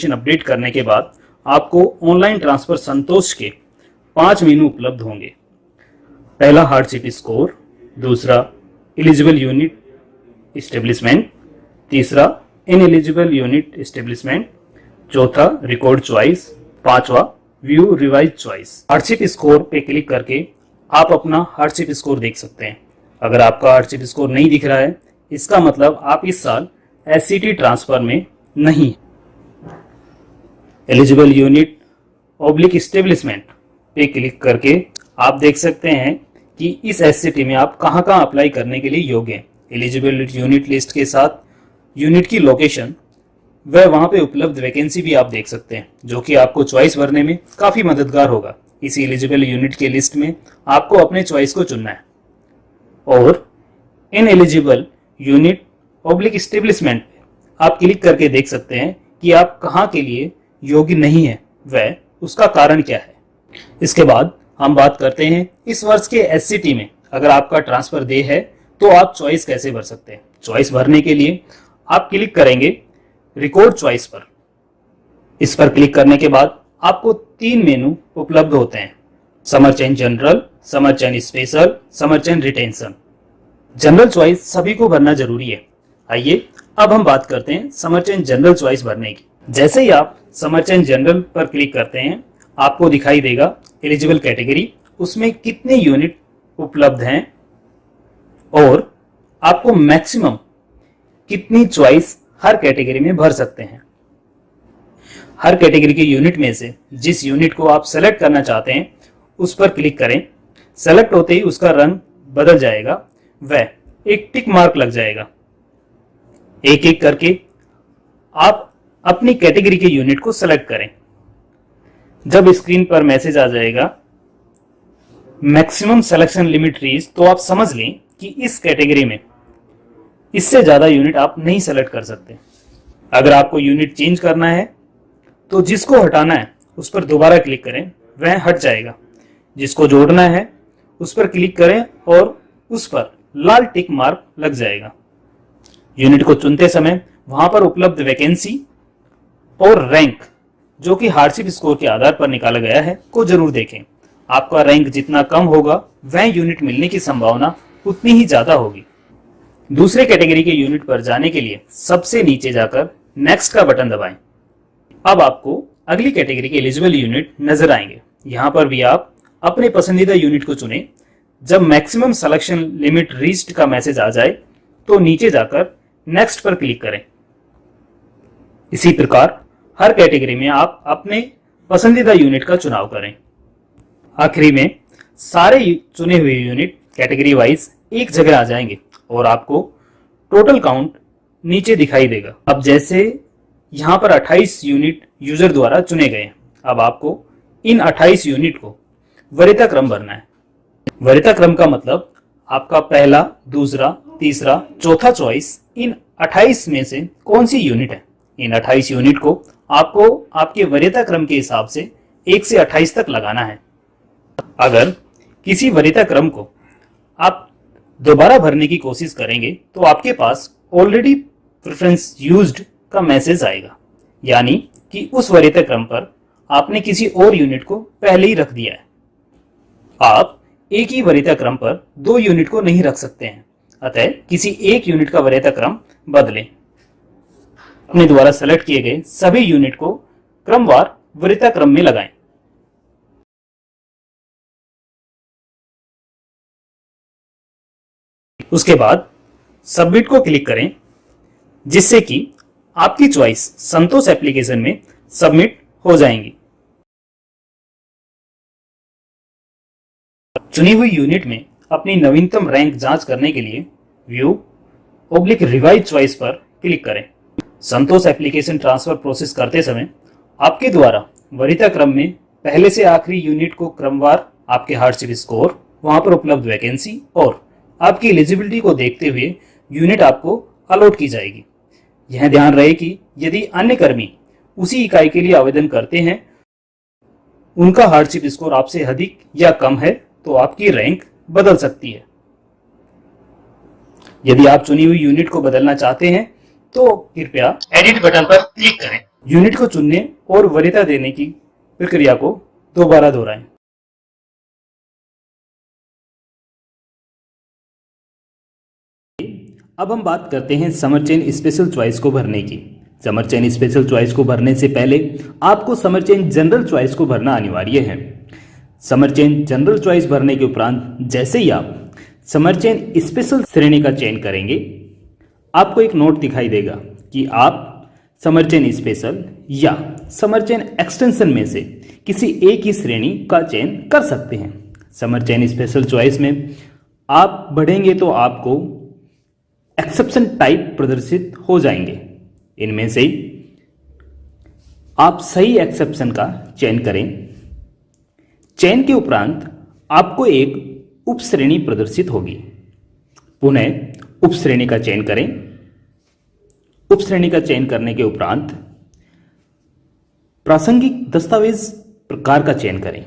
Update करने के बाद आपको ऑनलाइन ट्रांसफर संतोष के 5 मेनू उपलब्ध होंगे। पहला हार्डशिप स्कोर, दूसरा एलिजिबल यूनिट एस्टेब्लिशमेंट, तीसरा इनएलिजिबल यूनिट एस्टेब्लिशमेंट, चौथा रिकॉर्ड चॉइस, पांचवा view revise choice. Hardship score पे क्लिक करके आप अपना हार्डशिप स्कोर देख सकते हैं। अगर आपका हार्डशिप स्कोर नहीं दिख रहा है, इसका मतलब आप इस साल एससीटी ट्रांसफर में नहीं। एलिजिबल यूनिट ऑब्लिक एस्टेब्लिशमेंट पे क्लिक करके आप देख सकते हैं कि इस एससीटी में आप कहां कहां अप्लाई करने के लिए योग्य हैं। एलिजिबल यूनिट लिस्ट के साथ यूनिट की लोकेशन व वहां पे उपलब्ध वैकेंसी भी आप देख सकते हैं, जो कि आपको चॉइस भरने में काफी मददगार होगा। इसी एलिजिबल यूनिट के लिस्ट में आपको अपने चॉइस को चुनना है। और in eligible unit oblique establishment आप क्लिक करके देख सकते हैं कि आप कहां के लिए योग्य नहीं है व उसका कारण क्या है। इसके बाद हम बात करते हैं इस वर्ष के एससीटी में अगर आपका ट्रांसफर डे है तो आप चॉइस कैसे भर सकते हैं। चॉइस भरने के लिए आप क्लिक करेंगे रिकॉर्ड चॉइस पर। इस पर क्लिक करने के बाद आपको 3 मेनू उपलब्ध होते हैं, summer chain general, summer chain special, summer chain retention. General choice सभी को भरना जरूरी है। आइए अब हम बात करते हैं समर चेन जनरल चॉइस भरने की। जैसे ही आप समर चेन जनरल पर क्लिक करते हैं, आपको दिखाई देगा एलिजिबल कैटेगरी, उसमें कितने यूनिट उपलब्ध हैं और आपको मैक्सिमम कितनी चॉइस हर कैटेगरी में भर सकते हैं। हर कैटेगरी के यूनिट में से जिस यूनिट को आप सेलेक्ट करना चाहते हैं उस पर क्लिक करें। सेलेक्ट होते ही उसका रंग बदल जाएगा व एक टिक मार्क लग जाएगा। एक एक करके आप अपनी कैटेगरी के यूनिट को सेलेक्ट करें। जब स्क्रीन पर मैसेज आ जाएगा मैक्सिमम सिलेक्शन लिमिट रीच, तो आप समझ लें कि इस कैटेगरी में इससे ज्यादा यूनिट आप नहीं सेलेक्ट कर सकते। अगर आपको यूनिट चेंज करना है तो जिसको हटाना है उस पर दोबारा क्लिक करें, वह हट जाएगा। जिसको जोड़ना है उस पर क्लिक करें और उस पर लाल टिक मार्क लग जाएगा। यूनिट को चुनते समय वहां पर उपलब्ध वैकेंसी और रैंक, जो कि हार्डशिप स्कोर के आधार पर निकाला गया है, को जरूर देखें। आपका रैंक जितना कम होगा वह यूनिट मिलने की संभावना उतनी ही ज्यादा होगी। दूसरे कैटेगरी के यूनिट पर जाने के लिए सबसे नीचे जाकर नेक्स्ट का बटन दबाएं। अब आपको अगली कैटेगरी के एलिजिबल यूनिट नजर आएंगे। यहां पर भी आप अपने पसंदीदा यूनिट को चुनें। जब मैक्सिमम सिलेक्शन लिमिट रीच्ड का मैसेज आ जाए तो नीचे जाकर नेक्स्ट पर क्लिक करें। इसी प्रकार हर कैटेगरी में आप अपने पसंदीदा यूनिट का चुनाव करें। आखिरी में सारे चुने हुए यूनिट कैटेगरी वाइज एक जगह आ जाएंगे और आपको टोटल काउंट नीचे दिखाई देगा। अब जैसे यहां पर 28 यूनिट यूजर द्वारा चुने गए, अब आपको इन 28 यूनिट को वरीयता क्रम भरना है। वरीयता क्रम का मतलब आपका पहला, दूसरा, तीसरा, चौथा चॉइस इन 28 में से कौन सी यूनिट है। इन 28 यूनिट को आपको आपके वरीयता क्रम के हिसाब से 1 से 28 तक लगाना है। अगर किसी वरीयता क्रम को आप दोबारा भरने की कोशिश करेंगे तो आपके पास ऑलरेडी प्रेफरेंस यूज्ड का मैसेज आएगा, यानी कि उस वरीयता क्रम पर आपने किसी और यूनिट को पहले ही रख दिया है। आप एक ही वरीयता क्रम पर 2 यूनिट को नहीं रख सकते हैं, अतः किसी एक यूनिट का वरीयता क्रम बदलें। अपने द्वारा सेलेक्ट किए गए सभी यूनिट को क्रमवार वरीयता क्रम में लगाएं। उसके बाद सबमिट को क्लिक करें, जिससे कि आपकी चॉइस संतोष एप्लीकेशन में सबमिट हो जाएंगी। चुनी हुई यूनिट में अपनी नवीनतम रैंक जांच करने के लिए व्यू ऑब्लिक रिवाइज चॉइस पर क्लिक करें। संतोष एप्लीकेशन ट्रांसफर प्रोसेस करते समय आपके द्वारा वरीयता क्रम में पहले से आखिरी यूनिट को क्रमवार आपके हार्डशिप स्कोर, वहां पर उपलब्ध वैकेंसी और आपकी एलिजिबिलिटी को देखते हुए यूनिट आपको अलॉट की जाएगी। यह ध्यान रहे कि यदि अन्य कर्मी उसी इकाई के लिए आवेदन करते हैं, उनका हार्डशिप स्कोर आपसे अधिक या कम है तो आपकी रैंक बदल सकती है। यदि आप चुनी हुई यूनिट को बदलना चाहते हैं तो कृपया एडिट बटन पर क्लिक करें। यूनिट को चुनने और वरीयता देने की प्रक्रिया को दोबारा दोहराएं। अब हम बात करते हैं समर चेन स्पेशल चॉइस को भरने की। समर चेन स्पेशल चॉइस को भरने से पहले आपको समर चेन जनरल चॉइस को भरना अनिवार्य है। समर चेन जनरल चॉइस भरने के उपरांत जैसे ही आप समर चेन स्पेशल श्रेणी का चयन करेंगे, आपको एक नोट दिखाई देगा कि आप समर चेन स्पेशल या समर चेन एक्सटेंशन में से किसी एक ही श्रेणी का चयन कर सकते हैं। समर चेन स्पेशल चॉइस में आप बढ़ेंगे तो आपको एक्सेप्शन टाइप प्रदर्शित हो जाएंगे। इनमें से आप सही एक्सेप्शन का चयन करें। चयन के उपरांत आपको एक उप श्रेणी प्रदर्शित होगी। पुनः उप श्रेणी का चयन करें। उप श्रेणी का चयन करने के उपरांत प्रासंगिक दस्तावेज प्रकार का चयन करें।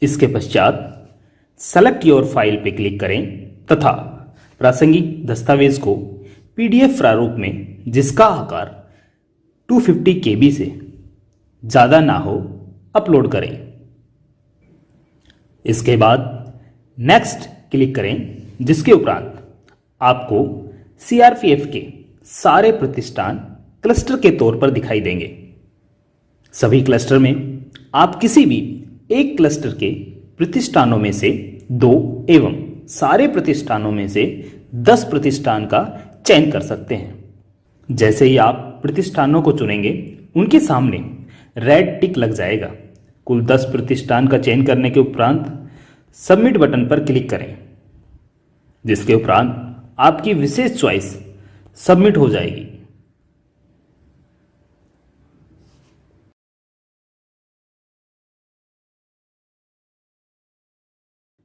इसके पश्चात सेलेक्ट योर फाइल पर क्लिक करें तथा प्रासंगिक दस्तावेज को पीडीएफ प्रारूप में जिसका आकार 250 KB से ज़्यादा ना हो अपलोड करें। इसके बाद नेक्स्ट क्लिक करें, जिसके उपरांत आपको सीआरपीएफ के सारे प्रतिष्ठान क्लस्टर के तौर पर दिखाई देंगे। सभी क्लस्टर में आप किसी भी एक क्लस्टर के प्रतिष्ठानों में से 2 एवं सारे प्रतिष्ठानों में से 10 प्रतिष्ठान का चयन कर सकते हैं। जैसे ही आप प्रतिष्ठानों को चुनेंगे, उनके सामने रेड टिक लग जाएगा। कुल 10 प्रतिष्ठान का चयन करने के उपरांत सबमिट बटन पर क्लिक करें, जिसके उपरांत आपकी विशेष चॉइस सबमिट हो जाएगी।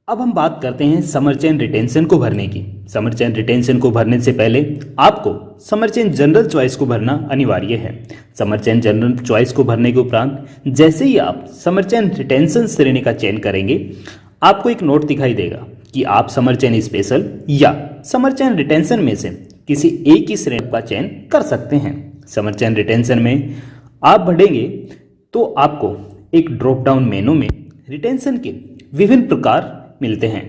अब हम बात करते हैं समर चेन रिटेंशन को भरने की। समर चेन रिटेंशन को भरने से पहले आपको समर चेन जनरल चॉइस को भरना अनिवार्य है। समर चेन जनरल चॉइस को भरने के उपरांत जैसे ही आप समर चेन रिटेंशन श्रेणी का चयन करेंगे, आपको एक नोट दिखाई देगा कि आप समर चेन स्पेशल या समर चेन रिटेंशन में से किसी एक ही श्रेणी का चयन कर सकते हैं। समर चेन रिटेंशन में आप बढ़ेंगे तो आपको एक ड्रॉप डाउन मेनू में रिटेंशन के विभिन्न प्रकार मिलते हैं।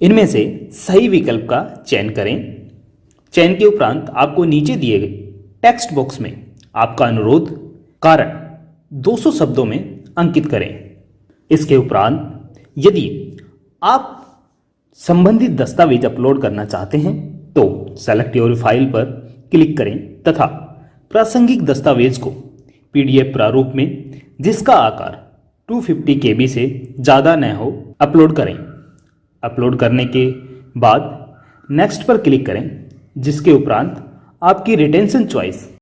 इनमें से सही विकल्प का चयन करें। चयन के उपरांत आपको नीचे दिए गए टेक्स्ट बॉक्स में आपका अनुरोध कारण 200 शब्दों में अंकित करें। इसके उपरांत यदि आप संबंधित दस्तावेज अपलोड करना चाहते हैं तो सेलेक्ट योर फाइल पर क्लिक करें तथा प्रासंगिक दस्तावेज को पीडीएफ प्रारूप में जिसका आकार 250 KB से ज़्यादा न हो अपलोड करें। अपलोड करने के बाद नेक्स्ट पर क्लिक करें, जिसके उपरांत आपकी रिटेंशन चॉइस